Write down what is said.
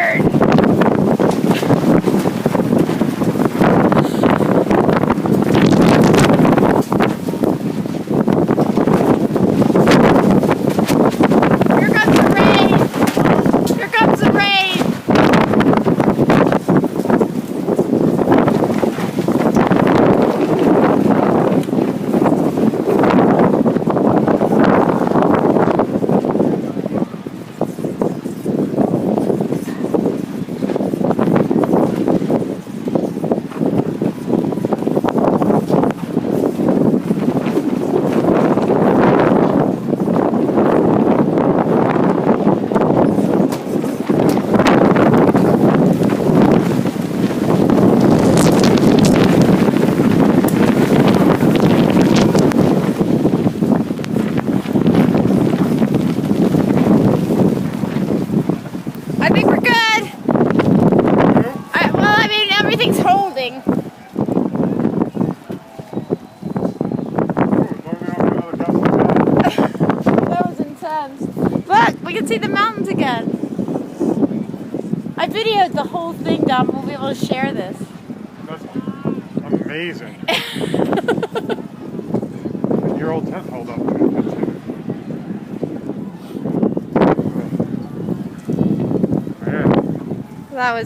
scared. Here comes the rain. Here comes the rain. I think we're good. Well, I mean, everything's holding. That was intense. Look, we can see the mountains again. I videoed the whole thing, Dom. We'll be able to share this. That's amazing. Your old tent held up pretty good too. That was